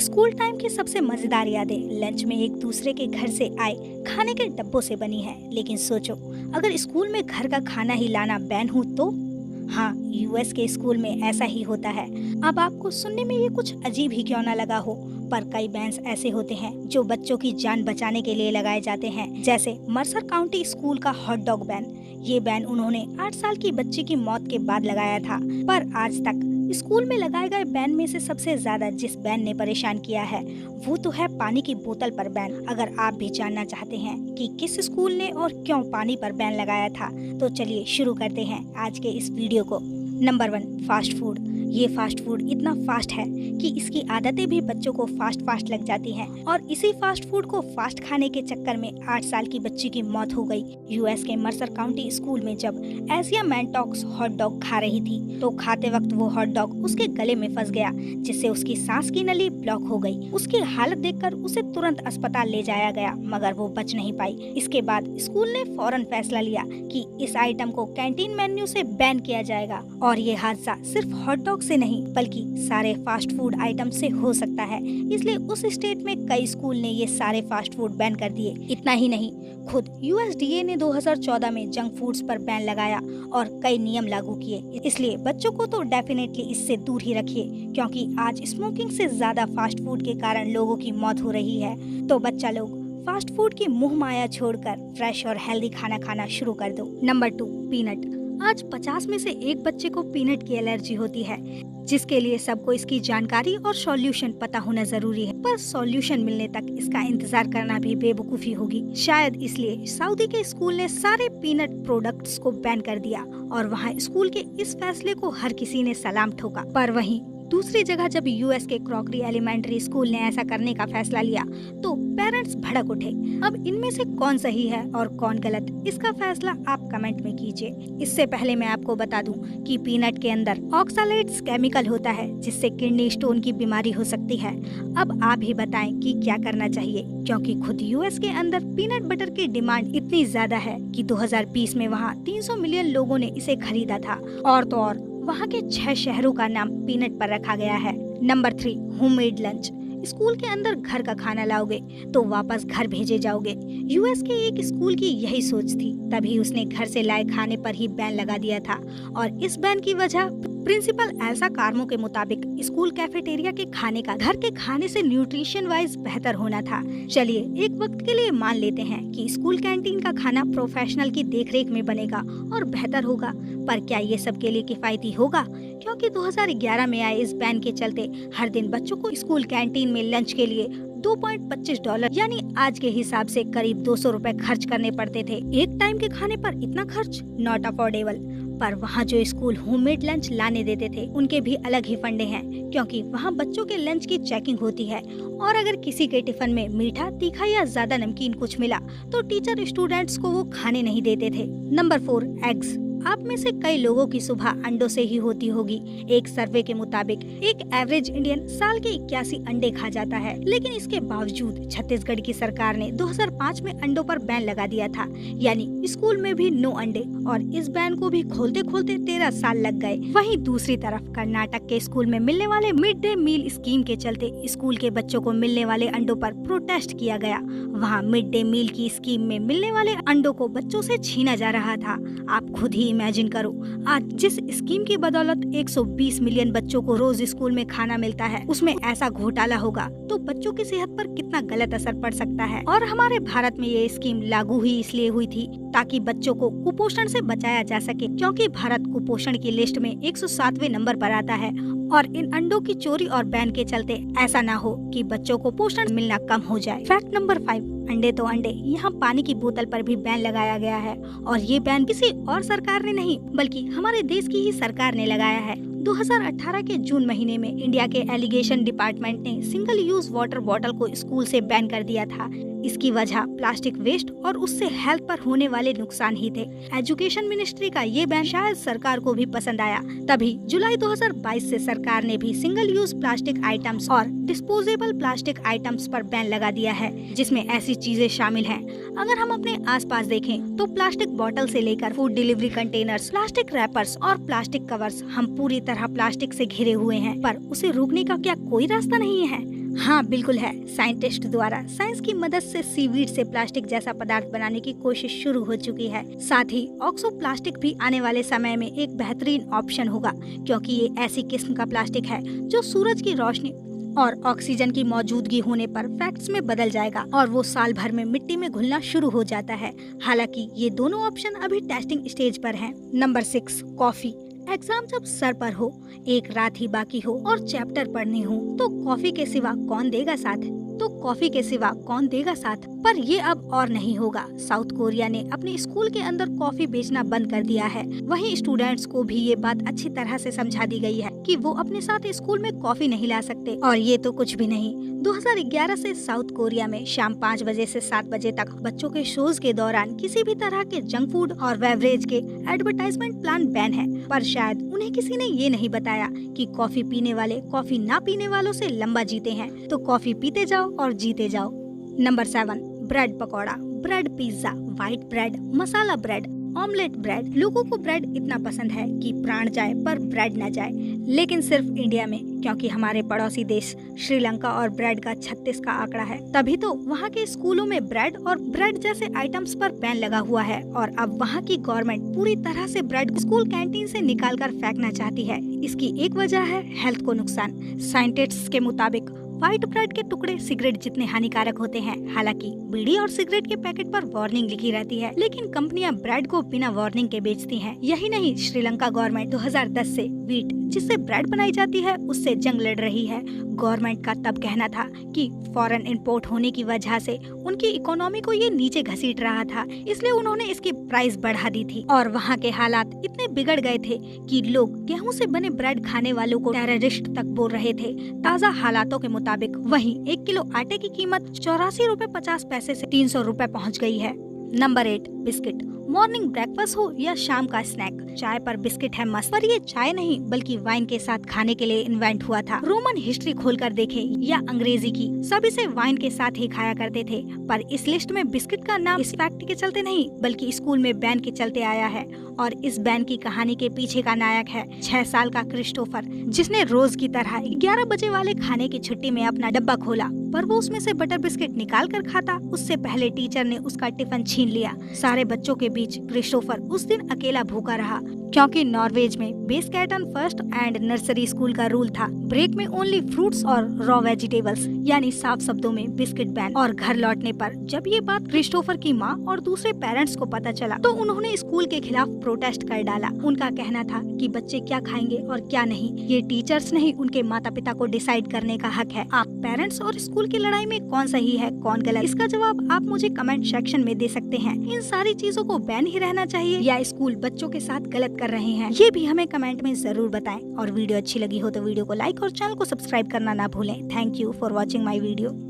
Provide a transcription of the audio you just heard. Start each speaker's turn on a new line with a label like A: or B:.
A: School time की सबसे मजेदार यादें लंच में एक दूसरे के घर से आए खाने के डब्बों से बनी है। लेकिन सोचो, अगर स्कूल में घर का खाना ही लाना बैन हो तो? हाँ, यूएस के स्कूल में ऐसा ही होता है। अब आपको सुनने में ये कुछ अजीब ही क्यों ना लगा हो, पर कई बैन्स ऐसे होते हैं जो बच्चों की जान बचाने के लिए लगाए जाते हैं। जैसे मर्सर काउंटी स्कूल का हॉट डॉग बैन। ये बैन उन्होंने 8 साल की बच्ची की मौत के बाद लगाया था। पर आज तक स्कूल में लगाए गए बैन में से सबसे ज्यादा जिस बैन ने परेशान किया है वो तो है पानी की बोतल पर बैन। अगर आप भी जानना चाहते हैं कि किस स्कूल ने और क्यों पानी पर बैन लगाया था, तो चलिए शुरू करते हैं आज के इस वीडियो को। Number 1, fast food. ये फास्ट फूड इतना फास्ट है कि इसकी आदतें भी बच्चों को फास्ट लग जाती हैं, और इसी फास्ट फूड को फास्ट खाने के चक्कर में 8 साल की बच्ची की मौत हो गई। यूएस के मर्सर काउंटी स्कूल में जब एशिया मैनटॉक्स हॉट डॉग खा रही थी तो खाते वक्त वो हॉट डॉग उसके गले में फंस गया, जिससे उसकी सांस की नली ब्लॉक हो गई। उसकी हालत देखकर उसे तुरंत अस्पताल ले जाया गया, मगर वो बच नहीं पाई। इसके बाद स्कूल ने फौरन फैसला लिया कि इस आइटम को कैंटीन मेन्यू से बैन किया जाएगा। और ये हादसा सिर्फ हॉट डॉग से नहीं बल्कि सारे फास्ट फूड आइटम से हो सकता है, इसलिए उस स्टेट में कई स्कूल ने ये सारे फास्ट फूड बैन कर दिए। इतना ही नहीं, खुद यूएसडीए ने 2014 में जंक फूड्स पर बैन लगाया और कई नियम लागू किए। इसलिए बच्चों को तो डेफिनेटली इससे दूर ही रखिए, क्योंकि आज स्मोकिंग से ज्यादा फास्ट फूड के कारण लोगों की मौत हो रही है। तो बच्चा लोग फास्ट फूड की मुंह माया छोड़कर फ्रेश और हेल्दी खाना खाना शुरू कर दो। Number 2, peanut. आज 50 में से एक बच्चे को पीनट की एलर्जी होती है, जिसके लिए सबको इसकी जानकारी और सॉल्यूशन पता होना जरूरी है। पर सॉल्यूशन मिलने तक इसका इंतजार करना भी बेवकूफी होगी। शायद इसलिए सऊदी के स्कूल ने सारे पीनट प्रोडक्ट्स को बैन कर दिया, और वहाँ स्कूल के इस फैसले को हर किसी ने सलाम ठोका। पर वहीं दूसरी जगह जब यूएस के क्रॉकरी एलिमेंट्री स्कूल ने ऐसा करने का फैसला लिया तो पेरेंट्स भड़क उठे। अब इनमें से कौन सही है और कौन गलत, इसका फैसला आप कमेंट में कीजिए। इससे पहले मैं आपको बता दूं कि पीनट के अंदर ऑक्सैलेट्स केमिकल होता है, जिससे किडनी स्टोन की बीमारी हो सकती है। अब आप ही बताएं कि क्या करना चाहिए, क्योंकि खुद यूएस के अंदर पीनट बटर की डिमांड इतनी ज्यादा है कि 2020 में वहाँ 300 मिलियन लोगों ने इसे खरीदा था। और तो और वहाँ के 6 शहरों का नाम पीनट पर रखा गया है। Number 3, homemade lunch. स्कूल के अंदर घर का खाना लाओगे तो वापस घर भेजे जाओगे। यूएस के एक स्कूल की यही सोच थी, तभी उसने घर से लाए खाने पर ही बैन लगा दिया था। और इस बैन की वजह प्रिंसिपल एल्सा कार्मो के मुताबिक स्कूल कैफेटेरिया के खाने का घर के खाने से न्यूट्रिशन वाइज बेहतर होना था। चलिए एक वक्त के लिए मान लेते हैं कि स्कूल कैंटीन का खाना प्रोफेशनल की देखरेख में बनेगा और बेहतर होगा, पर क्या ये सबके लिए किफायती होगा? क्योंकि 2011 में आए इस बैन के चलते हर दिन बच्चों को स्कूल कैंटीन में लंच के लिए $2.25 यानी आज के हिसाब से करीब 200 रुपए खर्च करने पड़ते थे। एक टाइम के खाने पर इतना खर्च नॉट अफोर्डेबल। पर वहाँ जो स्कूल होममेड लंच लाने देते थे उनके भी अलग ही फंडे हैं, क्योंकि वहाँ बच्चों के लंच की चेकिंग होती है, और अगर किसी के टिफिन में मीठा, तीखा या ज्यादा नमकीन कुछ मिला तो टीचर स्टूडेंट्स को वो खाने नहीं देते थे। Number 4, eggs. आप में से कई लोगों की सुबह अंडों से ही होती होगी। एक सर्वे के मुताबिक एक एवरेज इंडियन साल के 81 अंडे खा जाता है, लेकिन इसके बावजूद छत्तीसगढ़ की सरकार ने 2005 में अंडों पर बैन लगा दिया था, यानी स्कूल में भी नो अंडे। और इस बैन को भी खोलते खोलते 13 साल लग गए। वहीं दूसरी तरफ कर्नाटक के स्कूल में मिलने वाले मिड डे मील स्कीम के चलते स्कूल के बच्चों को मिलने वाले अंडों पर प्रोटेस्ट किया गया। वहाँ मिड डे मील की स्कीम में मिलने वाले अंडों को बच्चों से छीना जा रहा था। आप खुद ही इमेजिन करो, आज जिस स्कीम की बदौलत 120 मिलियन बच्चों को रोज स्कूल में खाना मिलता है, उसमें ऐसा घोटाला होगा तो बच्चों की सेहत पर कितना गलत असर पड़ सकता है। और हमारे भारत में ये स्कीम लागू ही इसलिए हुई थी ताकि बच्चों को कुपोषण से बचाया जा सके, क्योंकि भारत कुपोषण की लिस्ट में 107वें नंबर पर आता है। और इन अंडों की चोरी और बैन के चलते ऐसा ना हो कि बच्चों को पोषण मिलना कम हो जाए। फैक्ट नंबर 5, अंडे तो अंडे, यहाँ पानी की बोतल पर भी बैन लगाया गया है, और ये बैन किसी और सरकार ने नहीं बल्कि हमारे देश की ही सरकार ने लगाया है। 2018 के जून महीने में इंडिया के एलिगेशन डिपार्टमेंट ने सिंगल यूज वाटर बॉटल को स्कूल से बैन कर दिया था। इसकी वजह प्लास्टिक वेस्ट और उससे हेल्थ पर होने वाले नुकसान ही थे। एजुकेशन मिनिस्ट्री का ये बैन शायद सरकार को भी पसंद आया, तभी जुलाई 2022 से सरकार ने भी सिंगल यूज प्लास्टिक आइटम्स और डिस्पोजेबल प्लास्टिक आइटम्स पर बैन लगा दिया है, जिसमें ऐसी चीजें शामिल हैं। अगर हम अपने आसपास देखें तो प्लास्टिक बोतल से लेकर food delivery containers, plastic rappers और प्लास्टिक कवर्स, हम पूरी तरह प्लास्टिक से घिरे हुए हैं। पर उसे रोकने का क्या कोई रास्ता नहीं है? हाँ बिल्कुल है। साइंटिस्ट द्वारा साइंस की मदद से सीवीड से प्लास्टिक जैसा पदार्थ बनाने की कोशिश शुरू हो चुकी है। साथ ही ऑक्सो प्लास्टिक भी आने वाले समय में एक बेहतरीन ऑप्शन होगा, क्योंकि ये ऐसी किस्म का प्लास्टिक है जो सूरज की रोशनी और ऑक्सीजन की मौजूदगी होने पर फैक्ट्स में बदल जाएगा और वो साल भर में मिट्टी में घुलना शुरू हो जाता है। हालांकि ये दोनों ऑप्शन अभी टेस्टिंग स्टेज पर हैं। Number 6, coffee. एग्जाम जब सर पर हो, एक रात ही बाकी हो और चैप्टर पढ़ने हो, तो कॉफी के सिवा कौन देगा साथ? पर ये अब और नहीं होगा। साउथ कोरिया ने अपने स्कूल के अंदर कॉफी बेचना बंद कर दिया है। वहीं स्टूडेंट्स को भी ये बात अच्छी तरह से समझा दी गई है कि वो अपने साथ स्कूल में कॉफी नहीं ला सकते। और ये तो कुछ भी नहीं, 2011 से साउथ कोरिया में शाम 5 बजे से 7 बजे तक बच्चों के शोज के दौरान किसी भी तरह के जंक फूड और बेवरेज के एडवर्टाइजमेंट प्लान बैन है। पर शायद उन्हें किसी ने ये नहीं बताया कि कॉफी पीने वाले कॉफी ना पीने वालों से लंबा जीते हैं। तो कॉफी पीते जाओ और जीते जाओ। Number 7, bread pakora, bread pizza, white bread, masala bread, omelette bread. लोगों को ब्रेड इतना पसंद है कि प्राण जाए पर ब्रेड न जाए, लेकिन सिर्फ इंडिया में, क्योंकि हमारे पड़ोसी देश श्रीलंका और ब्रेड का 36 का आंकड़ा है। तभी तो वहाँ के स्कूलों में ब्रेड और ब्रेड जैसे आइटम्स पर बैन लगा हुआ है और अब वहाँ की गवर्नमेंट पूरी तरह से ब्रेड स्कूल कैंटीन से निकालकर फेंकना चाहती है। इसकी एक वजह है हेल्थ को नुकसान। साइंटिस्ट्स के मुताबिक व्हाइट ब्रेड के टुकड़े सिगरेट जितने हानिकारक होते हैं। हालांकि बीड़ी और सिगरेट के पैकेट पर वार्निंग लिखी रहती है, लेकिन कंपनियां ब्रेड को बिना वार्निंग के बेचती हैं। यही नहीं, श्रीलंका गवर्नमेंट 2010 से व्हीट जिससे ब्रेड बनाई जाती है उससे जंग लड़ रही है। गवर्नमेंट का तब कहना था कि फॉरेन इंपोर्ट होने की वजह से उनकी इकोनॉमी को ये नीचे घसीट रहा था, इसलिए उन्होंने इसकी प्राइस बढ़ा दी थी। और वहाँ के हालात इतने बिगड़ गए थे कि लोग गेहूं से बने ब्रेड खाने वालों को टेररिस्ट तक बोल रहे थे। ताज़ा हालातों के मुताबिक वहीं 1 किलो आटे की कीमत 84 रुपए 50 पैसे से 300 रुपए पहुँच गई है। Number 8, biscuit. मॉर्निंग ब्रेकफास्ट हो या शाम का स्नैक, चाय पर बिस्किट है मस्त। पर ये चाय नहीं बल्कि वाइन के साथ खाने के लिए इन्वेंट हुआ था। रोमन हिस्ट्री खोलकर देखें या अंग्रेजी की, सभी से वाइन के साथ ही खाया करते थे। पर इस लिस्ट में बिस्किट का नाम इस फैक्ट के चलते नहीं बल्कि स्कूल में बैन के चलते आया है। और इस बैन की कहानी के पीछे का नायक है 6 साल का क्रिस्टोफर, जिसने रोज की तरह 11 बजे वाले खाने की छुट्टी में अपना डब्बा खोला, पर वो उसमें से बटर बिस्किट निकाल कर खाता उससे पहले टीचर ने उसका टिफिन छीन लिया। सारे बच्चों के बीच क्रिस्टोफर उस दिन अकेला भूखा रहा, क्योंकि नॉर्वेज में बेस्कैटन फर्स्ट एंड नर्सरी स्कूल का रूल था, ब्रेक में ओनली फ्रूट्स और रॉ वेजिटेबल्स, यानी साफ शब्दों में बिस्किट बैन। और घर लौटने पर जब ये बात क्रिस्टोफर की माँ और दूसरे पेरेंट्स को पता चला तो उन्होंने स्कूल के खिलाफ प्रोटेस्ट कर डाला। उनका कहना था कि बच्चे क्या खाएंगे और क्या नहीं, ये टीचर्स नहीं उनके माता पिता को डिसाइड करने का हक है। आप पेरेंट्स और स्कूल की लड़ाई में कौन सही है कौन गलत, इसका जवाब आप मुझे कमेंट सेक्शन में दे सकते हैं। इन सारी चीजों को बैन ही रहना चाहिए या स्कूल बच्चों के साथ गलत कर रहे हैं, ये भी हमें कमेंट में जरूर बताएं। और वीडियो अच्छी लगी हो तो वीडियो को लाइक और चैनल को सब्सक्राइब करना ना भूलें। Thank you for watching my video.